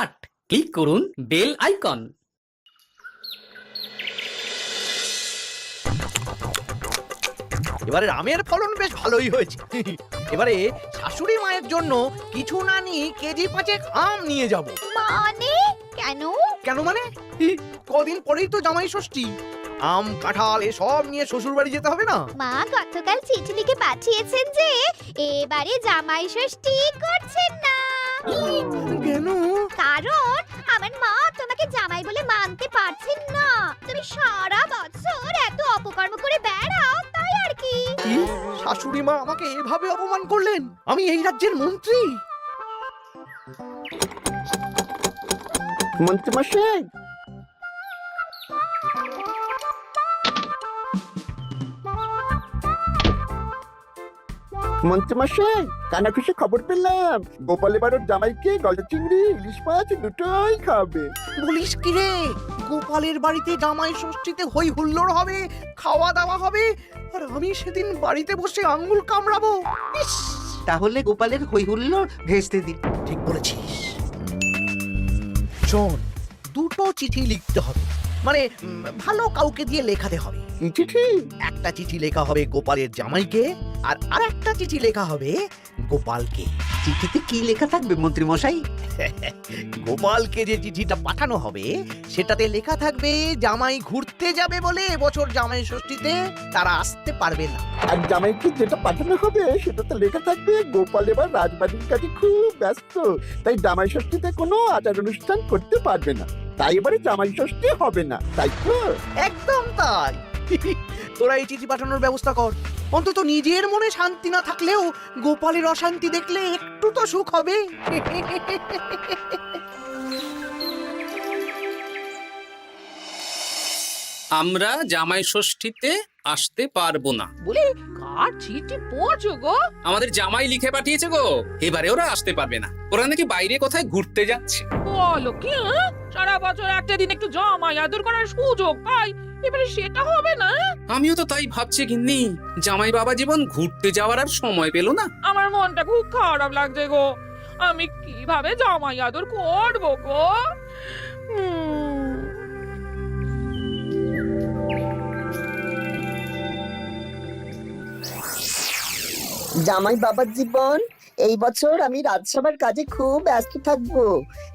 8 click করুন bell icon. এবারে আমের ফলন বেশ ভালোই হয়েছে। এবারে শাশুড়ি মায়ের জন্য কিছু না নিয়ে কেজি 5 আম নিয়ে যাব। মানে কেন? কেন মানে কদিন পরেই তো জামাই ষষ্ঠী। আম কাঁঠাল এসব নিয়ে শ্বশুর বাড়ি যেতে হবে না? মা গতকাল চিঠি লিখে পাঠিয়েছেন যে এবারে জামাই ষষ্ঠী করছেন না। কেন? কারণ আমার মা তোমাকে জামাই বলে মানতে পারছেন না। তুমি সারা বছর এত অপকর্ম করে বেড়াও, তাই আর কি। শাশুড়ি মা আমাকে এভাবে অপমান করলেন? আমি এই রাজ্যের মন্ত্রী। মন্ত্রী মশাই, মন্ত্রী মশাই, কানাঘুষে খবর পেলাম গোপাল এবার ওর জামাইকে গলদা চিংড়ি ইলিশ মাছ দুটোই খাবে। বলিস কি রে? গোপালের বাড়িতে জামাই ষষ্ঠীতে হই হুল্লোড় হবে, খাওয়া দাওয়া হবে, আর আমি সেদিন বাড়িতে বসে আঙ্গুল কামড়াবো। ইস! তাহলে গোপালের হই হুল্লোড় ভেস্তে দিন। ঠিক বলেছিস। শোন, দুটো চিঠি লিখতে হবে, মানে ভালো কাউকে দিয়ে লেখাতে হবে। কি চিঠি? একটা চিঠি লেখা হবে গোপালের জামাইকে, আর আরেকটা চিঠি লেখা হবে গোপালকে। চিঠিতে কি লেখা থাকবে মন্ত্রী মশাই? গোপালকে যে চিঠিটা পাঠানো হবে সেটাতে লেখা থাকবে জামাই ঘুরতে যাবে বলে এবছর জামাই ষষ্ঠীতে তারা আসতে পারবে না। আর জামাইকে যেটা পাঠানো হবে সেটাতে লেখা থাকবে গোপাল এবার রাজবাড়ির কাজে খুব ব্যস্ত, তাই জামাই ষষ্ঠীতে কোনো আচার অনুষ্ঠান করতে পারবে না, তাই এবারে জামাই ষষ্ঠী হবে না, তাই তো? একদম তাই। তোরা এই চিঠি পাঠানোর ব্যবস্থা কর। অন্তত নিজের মনে শান্তি না থাকলেও গোপালের অশান্তি দেখলে একটু তো সুখ হবে। আমরা জামাই ষষ্ঠীতে আসতে পারবো না বলে কার চিঠি পড়ছো গো? আমাদের জামাই লিখে পাঠিয়েছে গো, এবারে ওরা আসতে পারবে না। ওরা নাকি বাইরে কোথায় ঘুরতে যাচ্ছে। বলো কি? সারা বছর একটা দিন একটু জামাই আদর করার সুযোগ পাই, এবারে সেটা হবে না? আমিও তো তাই ভাবছি গিন্নি, জামাই বাবা জীবন ঘুরতে যাওয়ার আর সময় পেল না। আমার মনটা খুব খারাপ লাগছে গো। আমি কিভাবে জামাই আদর করবো গো? জামাই বাবার জীবন, এই বছর আমি রাজসভার কাজে খুব ব্যস্ত থাকবো,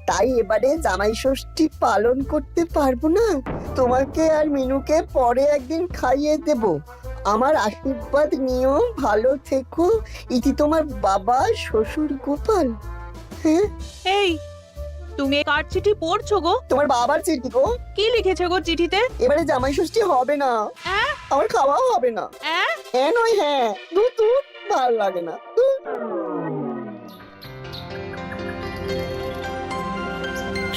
তাই এবারে জামাই ষষ্ঠী পালন করতে পারবো না। তোমাকে আর মিনুকে পরে একদিন খাইয়ে দেব। আমার আশীর্বাদ নিও, ভালো থেকো। ইতি তোমার বাবা শ্বশুর গোপাল। হ্যাঁ, এই তুমি কার চিঠি পড়ছো গো? তোমার বাবার চিঠি গো। কি লিখেছে গো চিঠিতে? এবারে জামাই ষষ্ঠী হবে না, হ্যাঁ? আমার খাওয়াও হবে না। হ্যাঁ? হ্যাঁ নয় হ্যাঁ, ধুর ধুর, ভালো লাগে না। ধুর।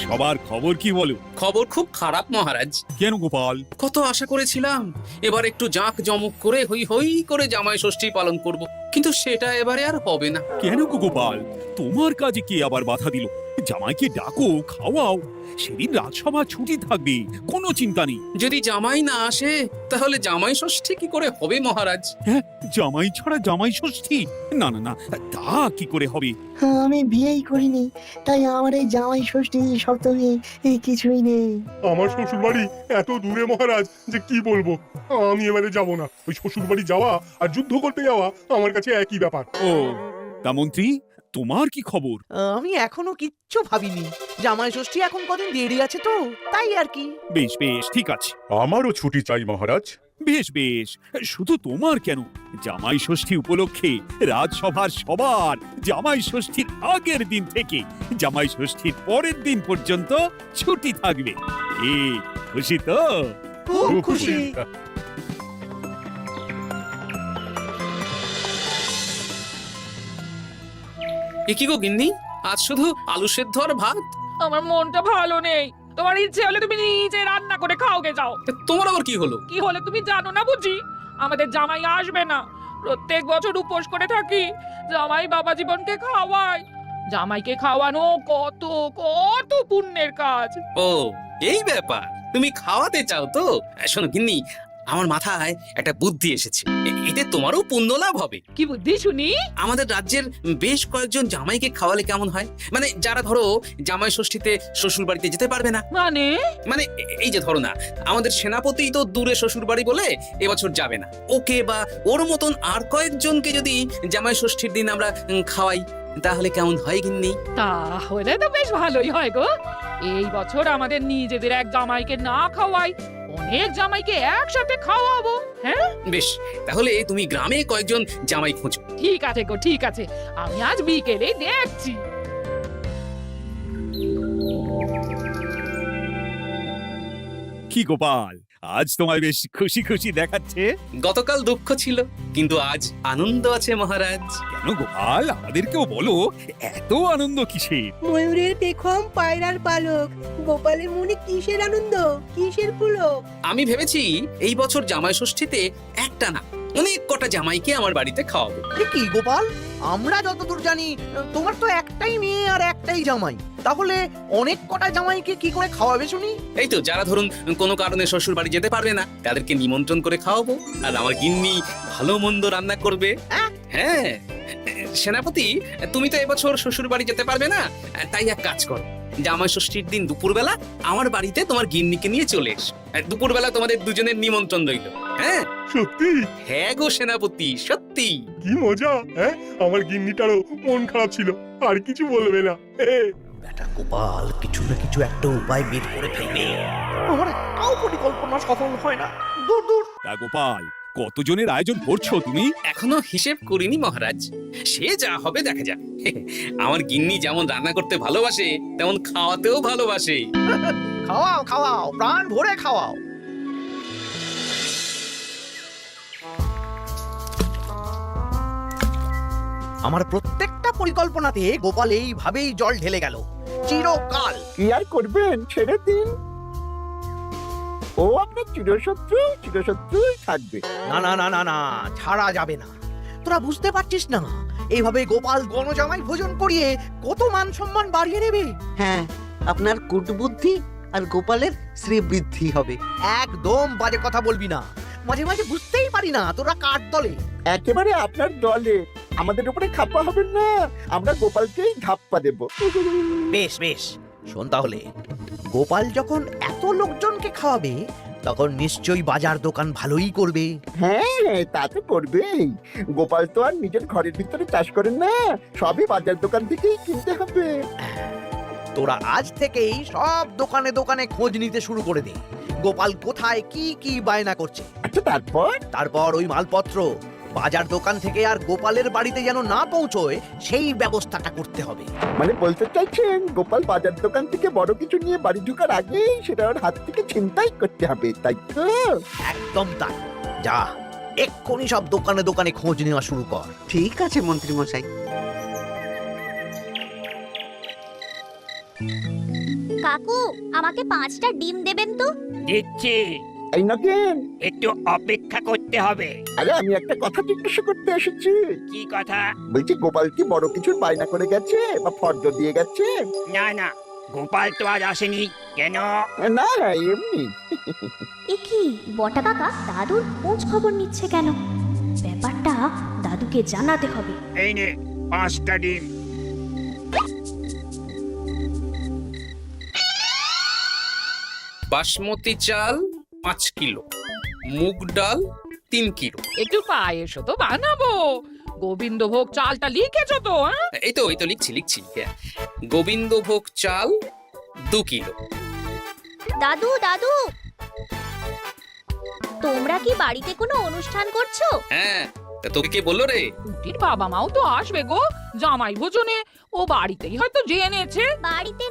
সবার খবর কি বলো? খবর খুব খারাপ মহারাজ। কেন গোপাল? কত আশা করেছিলাম এবার একটু জাঁক জমক করে হই হই করে জামাই ষষ্ঠী পালন করব, কিন্তু সেটা এবারে আর হবে না। কেন গো গোপাল, তোমার কাজে কে আবার বাধা দিল? জামাইকে ডাকো, খাওয়াও, সেদিন রাজসভা ছুটি থাকবে, কোনো চিন্তা নেই। যদি জামাই না আসে তাহলে জামাই ষষ্ঠী কি করে হবে মহারাজ? হ্যাঁ, জামাই ছাড়া জামাই ষষ্ঠী? না না না, তা কি করে হবে? আমি বিয়েই করিনি, তাই আমার এই জামাই ষষ্ঠী সপ্তমী এই কিছুই নেই। আমার শ্বশুর বাড়ি এত দূরে মহারাজ যে কি বলবো। আমি এবারে যাব না। ওই শ্বশুর বাড়ি যাওয়া আর যুদ্ধ করতে যাওয়া আমার কাছে একই ব্যাপার। ও, তা মন্ত্রী, তোমার কি খবর? আমি এখনো কিচ্ছু ভাবিনি। জামাই ষষ্ঠী এখন কদিন দেরি আছে তো, তাই আর কি। বেশ বেশ, ঠিক আছে। আমারও ছুটি চাই মহারাজ। বেশ বেশ, শুধু তোমার কেন, জামাই ষষ্ঠী উপলক্ষে রাজসভার সবার জামাই ষষ্ঠীর আগের দিন থেকে জামাই ষষ্ঠীর পরের দিন পর্যন্ত ছুটি থাকবে। এ খুশি তো? খুব খুশি। এ কি গো গিন্নি, আজ শুধু আলু সেদ্ধ আর ভাত? আমার মনটা ভালো নেই। তোমার ইচ্ছে হলে তুমি নিজে রান্না করে খাওগে যাও। তোমার আবার কি হলো? কি হলে তুমি জানো না বুঝি? আমাদের জামাই আসবে না। প্রত্যেক বছর উপোস করে থাকি, জামাই বাবা জীবনকে খাওয়ায়। জামাইকে খাওয়ানো কত কত পুণ্যের কাজ। ও, এই ব্যাপার। তুমি খাওয়াতে চাও তো? শোনো গিন্নি, আমার মাথায় একটা বুদ্ধি এসেছে। এতে তোমারও পুণ্য লাভ হবে। কি বুদ্ধি শুনি? আমাদের রাজ্যের বেশ কয়েকজন জামাইকে খাওয়ালে কেমন হয়? মানে যারা ধরো জামাই ষষ্ঠীতে শ্বশুর বাড়িতে যেতে পারবে না। মানে মানে এই যে ধরো না, আমাদের সেনাপতি তো দূরে শ্বশুর বাড়ি বলে এবছর যাবে না। ওকে বা ওর মতন আর কয়েকজনকে যদি জামাই ষষ্ঠীর দিন আমরা খাওয়াই, তাহলে কেমন হয় গিন্নি? তাহলে তো বেশ ভালোই হয় গো। এই বছর আমাদের নিজেদের এক জামাইকে না খাওয়াই, অনেক জামাইকে একসাথে খাওয়াবো। হ্যাঁ, বেশ, তাহলে তুমি গ্রামে কয়েকজন জামাই খোঁজো। ঠিক আছে গো, ঠিক আছে। আমি আজ বিকেলে দেখছি। কি গোপাল, আজ তোমায় বেশ খুশি খুশি দেখাচ্ছে। গতকাল দুঃখ ছিল, কিন্তু আজ আনন্দ আছে মহারাজ। কেন গোপাল, আমাদেরকেও বলো, এত আনন্দ কিসের? ময়ূরের পেখম পায়রার পালক, গোপালের মনে কিসের আনন্দ, কিসের পুলক? আমি ভেবেছি এই বছর জামাই ষষ্ঠীতে একটা না, অনেক কটা জামাইকে আমার বাড়িতে খাওয়াবো। এ কি গোপাল, আমরা যতদূর জানি তোমার তো একটাই মেয়ে আর একটাই জামাই, তাহলে অনেক কটা জামাইকে কি করে খাওয়াবে শুনি? এই তো যারা ধরুন কোনো কারণে শ্বশুর বাড়ি যেতে পারবে না, তাদেরকে নিমন্ত্রণ করে খাওয়াবো। আর আমার গিন্নি ভালো মন্দ রান্না করবে। হ্যাঁ সেনাপতি, তুমি তো এবছর শ্বশুর বাড়ি যেতে পারবে না, তাই এক কাজ করো, জামাই ষষ্ঠীর দিন দুপুরবেলা আমার বাড়িতে তোমার গিন্নিকে নিয়ে চলে এসো। দুপুরবেলা তোমাদের দুজনের নিমন্ত্রণ রইল। হ্যাঁ সত্যি? হ্যাঁ গো সেনাপতি, সত্যি। কি মজা! হ্যাঁ, আমার গিন্নিটারও মন খারাপ ছিল, আর কিছু বলবে না। বেটা গোপাল কিছু না কিছু একটা উপায় বের করে ফেলবে। আমার একটাও পরিকল্পনা সফল হয় না। দূর দূর। তা গোপাল, কতজনের আয়োজন করছো তুমি? এখনো হিসেব করিনি মহারাজ, সে যা হবে দেখা যাক। আমার গিন্নি যেমন রান্না করতে ভালোবাসে, তেমন খাওয়াতেও ভালোবাসে। খাওয়াও খাওয়াও, প্রাণ ভরে খাওয়াও। আমার প্রত্যেকটা পরিকল্পনাতে গোপাল এইভাবেই জল ঢেলে গেল চিরকাল। কি আর করবেন, ছেড়ে দিন। ও আপনার চিরশত্রুই থাকবে। না না না না না, ছাড়া যাবে না। তোরা বুঝতে পারছিস না, এইভাবে গোপাল গণজামাই ভোজন করিয়ে কত মান সম্মান বাড়িয়ে নেবে। হ্যাঁ, আপনার কুটবুদ্ধি আর গোপালের শ্রীবৃদ্ধি হবে। একদম বাজে কথা বলবি না, মাঝে মাঝে বুঝতেই পারি না তোরা কার দলে। একেবারে আপনার দলে। আমাদের উপরে খাপ্পা হবেন না, আমরা গোপালকেই ধাপ্পা দেব। বেশ বেশ, শোন তাহলে, গোপাল যখন এত লোকজনকে খাওয়াবে, তখন নিশ্চয়ই বাজার দোকান ভালোই করবে। হ্যাঁ, তা তো করবেই। গোপাল তো আর নিজের ঘরের ভিতরে চাষ করেন না, সবই বাজার দোকান থেকেই কিনতে হবে। তোরা আজ থেকেই সব দোকানে দোকানে খোঁজ নিতে শুরু করে দে, গোপাল কোথায় কি কি বায়না করছে। আচ্ছা, তারপর ওই মালপত্র বাজার দোকান থেকে আর গোপালের বাড়িতে যেন না পৌঁছয়, সেই ব্যবস্থাটা করতে হবে। মানে বলতে চাইছেন গোপাল বাজার দোকান থেকে বড় কিছু নিয়ে বাড়ি ঢোকার আগেই সেটা ওর হাত থেকে ছিনতাই করতে হবে, তাই তো? একদম তাই। যা, এক্ষুনি সব দোকানে দোকানে খোঁজ নেওয়া শুরু কর। ঠিক আছে মন্ত্রী মশাই। কাকু, আমাকে 5টা ডিম দেবেন তো? দিচ্ছি, এই নগেন, একটু অপেক্ষা করতে হবে। আরে আমি একটা কথা জিজ্ঞাসা করতে এসেছি। কি কথা? বলছি গোপাল কি বড় কিছুর বায়না করে গেছে বা ফর্দ দিয়ে গেছে? না না, গোপাল তো আজ আসেনি। কেন? না, এমনি। এ কি, বটা কাকা দাদুর খোঁজ খবর নিচ্ছে কেন? ব্যাপারটা দাদুকে জানাতে হবে। এই নে 5টা ডিম। বাসমতি চাল 5 কিলো, মুগ ডাল 3 কিলো। একটু পায়েসও তো বানাবো। গোবিন্দভোগ চালটা লিখেছো তো? এই তো লিখছি। হ্যাঁ, গোবিন্দভোগ চাল 2 কিলো। দাদু দাদু, তোমরা কি বাড়িতে কোনো অনুষ্ঠান করছো? হ্যাঁ, তা তোকে কে বললো রে? পুটির বাবা মাও তো আসবে গো জামাই ভোজনে। ও বাড়িতেই হয়তো জেনেছে। বাড়িতে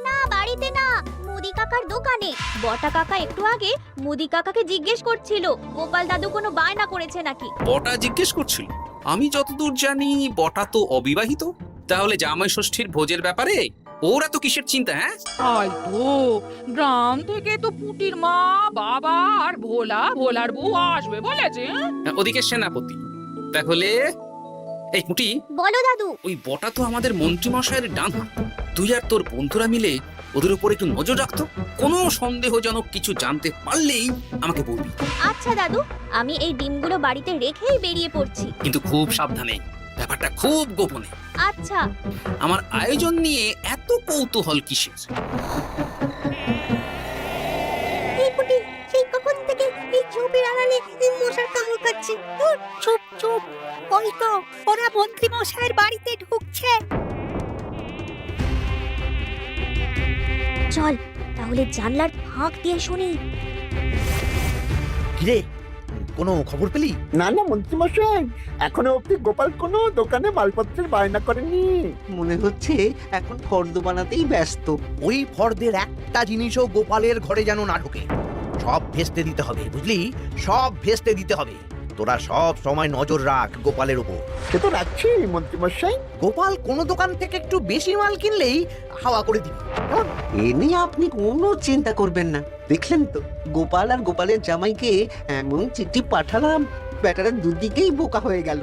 না, মুদি কাকার দোকানে। বটা কাকা একটু আগে মুদি কাকাকে জিজ্ঞেস করছিল গোপাল দাদু কোনো বায়না করেছে নাকি। বটা জিজ্ঞেস করছিল? আমি যতদূর জানি বটা তো অবিবাহিত, তাহলে জামাই ষষ্ঠীর ভোজের ব্যাপারে ওরা তো কিসের চিন্তা? হ্যাঁ, হয়তো গ্রাম থেকে তো পুটির মা, বাবা আর ভোলার বউ আসবে বলেছে। ওদিকে সেনাপতি। তাহলে এই পুটি, বলো দাদু। ওই বটা তো আমাদের মন্ত্রী মশাইয়ের ডান হাত। তুই আর তোর বন্ধুরা মিলে ওদের উপর একটু নজর রাখতো, কোনো সন্দেহজনক কিছু জানতে পারলেই আমাকে বলবি। আচ্ছা দাদু, আমি এই ডিমগুলো বাড়িতে রেখেই বেরিয়ে পড়ছি। কিন্তু খুব সাবধানে, ব্যাপারটা খুব গোপনে। আচ্ছা। আমার আয়োজন নিয়ে এত কৌতূহল কিসের? এই পুটি, সেই কখন থেকে এই ঝোপের আড়ালে এই মশার কামড় খাচ্ছে। ধুর, চুপ চুপ, ওই তো ওরা মন্ত্রী মশাইয়ের বাড়িতে ঢুকছে। চল তাহলে জানলার ফাঁক দিয়ে শুনি। কিরে, কোনো খবর পেলি? না না মন্ত্রীমশাই, এখনো অব্দি গোপাল কোনো দোকানে মালপত্রের বায়না করেনি। মনে হচ্ছে এখন ফর্দ বানাতেই ব্যস্ত। ওই ফর্দের একটা জিনিসও গোপালের ঘরে যেন না ঢোকে। সব ভেস্তে দিতে হবে, বুঝলি? সব ভেস্তে দিতে হবে। তোরা সব সময় নজর রাখ গোপালের উপর। সে তো রাখছি মন্ত্রীমশাই। গোপাল কোনো দোকান থেকে একটু বেশি মাল কিনলেই হাওয়া করে দিবি। এ নিয়ে আপনি কোনো চিন্তা করবেন না। দেখলেন তো গোপাল আর গোপালের জামাইকে এমন চিঠি পাঠালাম, ব্যাটারা দুদিকেই বোকা হয়ে গেল।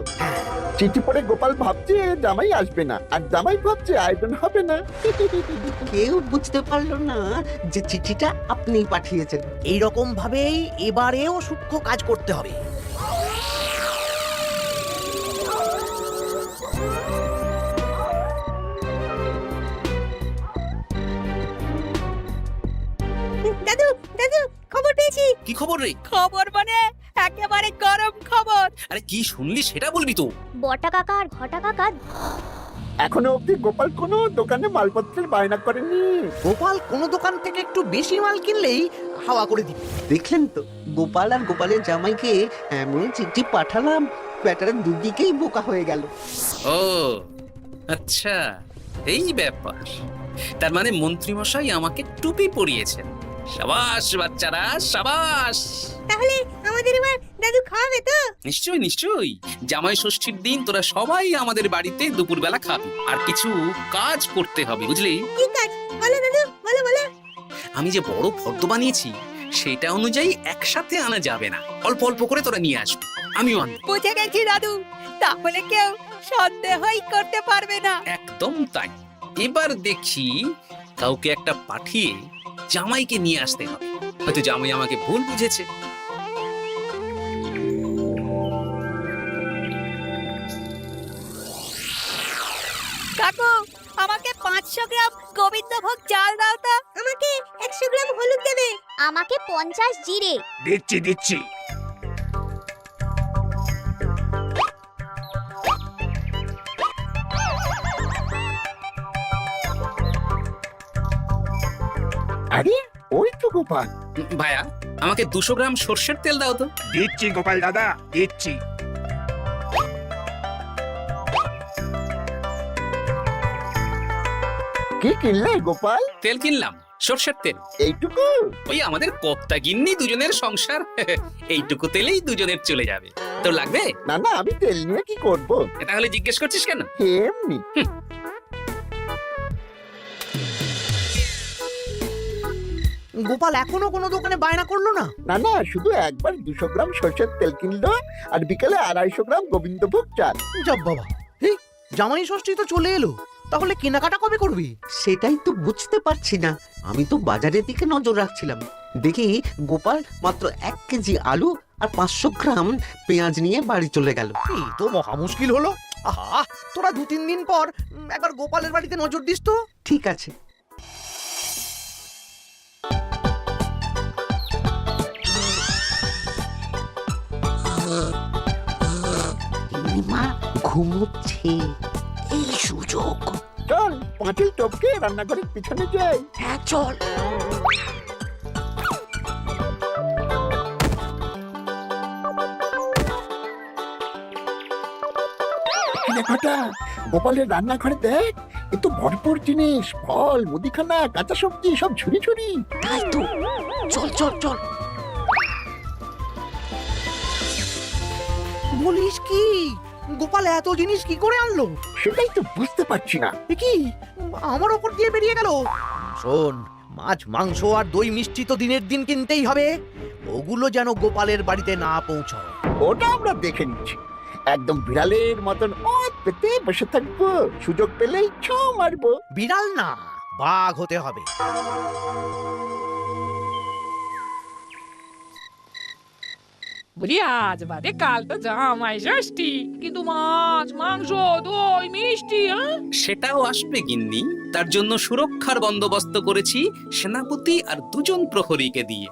চিঠি পড়ে গোপাল ভাবছে জামাই আসবে না, আর জামাই ভাবছে আয়োজন হবে না। কেউ বুঝতে পারলো না যে চিঠিটা আপনি পাঠিয়েছেন। এইরকম ভাবেই এবারেও সূক্ষ্ম কাজ করতে হবে। দাদু দাদু, খবর পেয়েছি। কি খবর রে? খবর মানে একেবারে গরম খবর। আরে কি শুনলি সেটা বলবি তো। বটা কাকা আর ঘটা কাকা এখনো অব্দি গোপাল কোনো দোকানে মালপত্রের বায়না করেনি। গোপাল কোনো দোকান থেকে একটু বেশি মাল কিনলেই হাওয়া করে দিবি। দেখলেন তো গোপাল আর গোপালের জামাইকে এমন চিঠি পাঠালাম, ব্যাটারা দুদিকেই বোকা হয়ে গেল। ও আচ্ছা, এই ব্যাপার। তার মানে মন্ত্রীমশাই আমাকে টুপি পরিয়েছেন। সাবাস বাচ্চারা, সাবাস। তাহলে আমাদের এবার দাদু খাওয়াবে তো? নিশ্চয়ই নিশ্চয়ই। জামাই ষষ্ঠীর দিন তোরা সবাই আমাদের বাড়িতে দুপুরবেলা খাবি, আর কিছু কাজ করতে হবে, বুঝলি? কি কাজ বলো দাদু, বলো বলো। আমি যে বড় ফর্দ বানিয়েছি সেটা অনুযায়ী একসাথে আনা যাবে না, অল্প অল্প করে তোরা নিয়ে আসবি, আমিও আনবো। বুঝে গেছি দাদু, তাহলে কেউ সন্দেহই করতে পারবে না। একদম তাই। এবার দেখি কাউকে একটা পাঠিয়ে জামাইকে নিয়ে আসতে হবে। হয়তো জামাই আমাকে ভুল বুঝেছে। কাকু, আমাকে 500 গ্রাম গোবিন্দভোগ চাল দাও তো। আমাকে 100 গ্রাম হলুদ দেবে। আমাকে 50 জিরে। দিচ্ছি দিচ্ছি। আরে ওই তো গোপাল। ভাইয়া, আমাকে 200 গ্রাম সর্ষের তেল দাও তো। দিচ্ছি গোপাল দাদা, দিচ্ছি। কি কিনলে গোপাল? তেল কিনলাম, সর্ষের তেল। এইটুকু? ওই আমাদের কপ্তা গিন্নি দুজনের সংসার, এইটুকু তেলেই দুজনের চলে যাবে। তোর লাগবে? না না, আমি তেল নিয়ে কি করব? তাহলে জিজ্ঞেস করছিস কেন? এমনি। গোপাল এখনো কোনো দোকানে বায়না করলো না? না না, শুধু একবার 200 গ্রাম সরষের তেল কিনলো, আর বিকেলে 250 গ্রাম গোবিন্দভোগ চাল। যাব বাবা, এই জামাই ষষ্ঠী তো চলে এলো, তাহলে কেনাকাটা কবে করবি? সেটাই তো বুঝতে পারছি না। আমি তো বাজারের দিকে নজর রাখছিলাম, দেখি গোপাল মাত্র 1 কেজি আলু আর 500 গ্রাম পেঁয়াজ নিয়ে বাড়ি চলে গেল। এই তো মহা মুশকিল হলো। আহা, তোরা 2-3 দিন পর একবার গোপালের বাড়িতে নজর দিস তো। ঠিক আছে। মা ঘুমোচ্ছে, এই সুযোগ। চল পাঁচিল টপকে রান্নাঘরের পিছনে যাই। হ্যাঁ চল। ঘটা গোপালের রান্নাঘরে দেখ, এ তো ভরপুর জিনিস, ফল, মুদিখানা, কাঁচা সবজি সব ঝুড়ি ঝুড়ি। তাই তো, চল চল চল। বলিস কি, গোপাল এত জিনিস কি করে আনলো? সেটাই তো বুঝতে পারছি না। এ কি আমার ওপর দিয়ে বেরিয়ে গেল? শোন, মাছ মাংস আর দই মিষ্টি তো দিনের দিন কিনতেই হবে, ওগুলো যেন গোপালের বাড়িতে না পৌঁছায়। ওটা আমরা দেখে নিচ্ছি। একদম বিড়ালের মতন পেতে বসে থাকবো, সুযোগ পেলেই ছো মারবো। বিড়াল না, বাঘ হতে হবে। বলি আজ বাদে কাল তো জামাই ষষ্ঠী, কিন্তু মাছ মাংস দই মিষ্টি সেটাও আসবে গিন্নি, তার জন্য সুরক্ষার বন্দোবস্ত করেছি সেনাপতি আর 2 জন প্রহরীকে দিয়ে।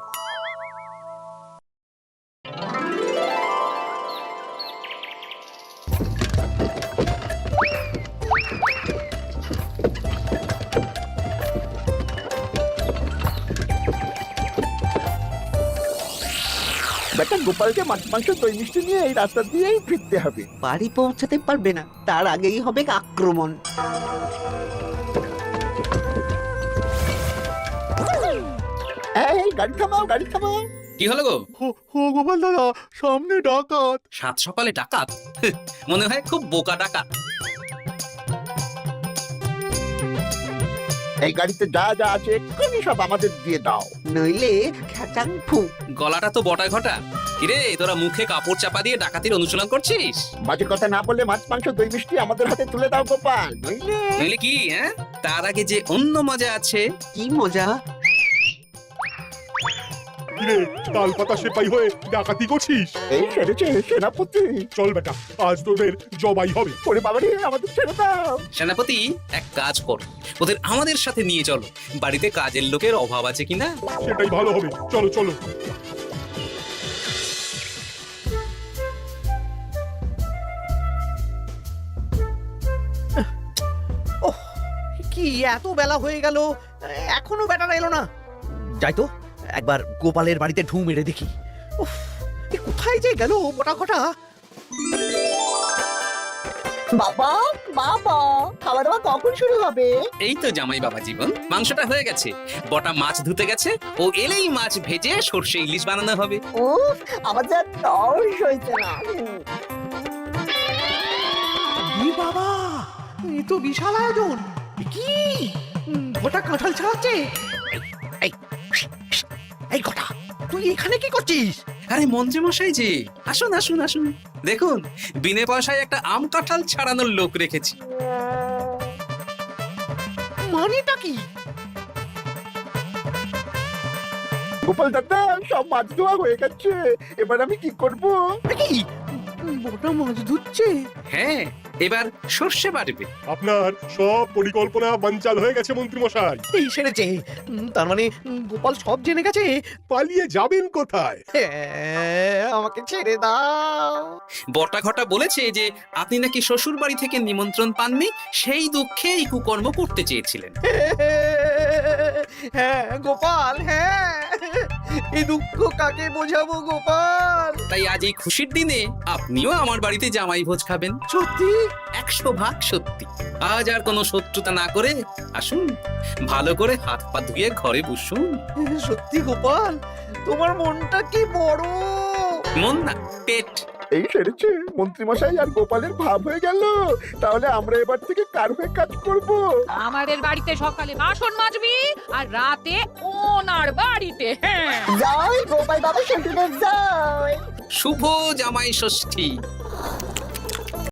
বেটা গোপালকে মাছ মাংস দই মিষ্টি নিয়ে এই রাস্তা দিয়েই ফিরতে হবে। বাড়ি পৌঁছাতে পারবে না, তার আগেই হবে আক্রমণ। এই গাড়ি থামাও, গাড়ি থামাও। কি হলো গো? ও গোপাল দাদা, সামনে ডাকাত। সাত সকালে ডাকাত? মনে হয় খুব বোকা ডাকাত। এই গাড়িতে যা যা আছে এক্ষুনি সব আমাদের দিয়ে দাও। নইলে খেচাং ফু। গলাটা তো বটা ঘটা। কিরে, তোরা মুখে কাপড় চাপা দিয়ে ডাকাতির অনুশীলন করছিস? বাজে কথা না বলে মাছ মাংস দই মিষ্টি আমাদের হাতে তুলে দাও গোপাল, নইলে নইলে কি? হ্যাঁ, তার আগে যে অন্য মজা আছে। কি মজা? কিরে, তাল পাতা সেপাই হয়ে ডাকাতি করছিস? এই সেরেছে সেনাপতি। চল বেটা, আজ তোদের জবাই হবে। ওরে বাবারে, আমাদের ছেড়ে দাও। সেনাপতি, এক কাজ কর, ওদের আমাদের সাথে নিয়ে চলো। বাড়িতে কাজের লোকের অভাব আছে কিনা। সেটাই ভালো হবে, চলো চলো। ওহ, কি এত বেলা হয়ে গেল, এখনো বেটারা এলো না। যাই তো একবার গোপালের বাড়িতে ঢু মেরে দেখি। উফ, এ কোথায় যে গেল মোটা খটা। বাবা বাবা, খাওয়া দাওয়া কখন শুরু হবে? এই তো জামাই বাবা জীবন, মাংসটা হয়ে গেছে, বটা মাছ ধুতে গেছে, ও এলেই মাছ ভেজে সর্ষে ইলিশ বানানো হবে। উফ, আমার যা তর্স হয়েছে না। এ বাবা, এ তো বিশাল আয়োজন। এ কি গোটা কাঁঠাল ছাড়াচ্ছে? এই, এই গোটা, তুই এখানে কি করছিস? আরে মন্ত্রী মশাই যে, আসুন আসুন আসুন, দেখুন বিনে পয়সায় একটা আম কাঁঠাল ছাড়ানোর লোক রেখেছি। মানেটা কি? গোপাল দাদা, সব মাছ ধোয়া হয়ে গেছে, এবার আমি কি করব? এ কি গোটা মাছ ধুচ্ছে? হ্যাঁ, এবার সর্ষে বাড়বে। আপনার সব পরিকল্পনা বানচাল হয়ে গেছে মন্ত্রী মশাই। এই সেরেছে, তার মানে গোপাল সব জেনে গেছে। পালিয়ে যাবেন কোথায়? আমাকে ছেড়ে দাও। বটা ঘটা বলেছে যে আপনি নাকি শ্বশুর বাড়ি থেকে নিমন্ত্রণ পাননি, সেই দুঃখে এই কুকর্ম করতে চেয়েছিলেন। হ্যাঁ গোপাল, হ্যাঁ, এই দুঃখ কাকে বোঝাবো গোপাল? তাই আজ এই খুশির দিনে আপনিও আমার বাড়িতে জামাই ভোজ খাবেন। সত্যি? 100% সত্যি। আজ আর কোনো শত্রুতা না করে আসুন, ভালো করে হাত পা ধুয়ে ঘরে বসুন। সত্যি গোপাল, তোমার মনটা কি বড়। মন না, পেট। এই সেরেছে, মন্ত্রী মশাই আর গোপালের ভাব হয়ে গেল। তাহলে আমরা এবার থেকে কার হয়ে কাজ করব? আমাদের বাড়িতে সকালে বাসন মাজবি আর রাতে ওনার বাড়িতে। হ্যাঁ, জয় গোপাল বাবা, শ্বশুরের জয়। শুভ জামাই ষষ্ঠী।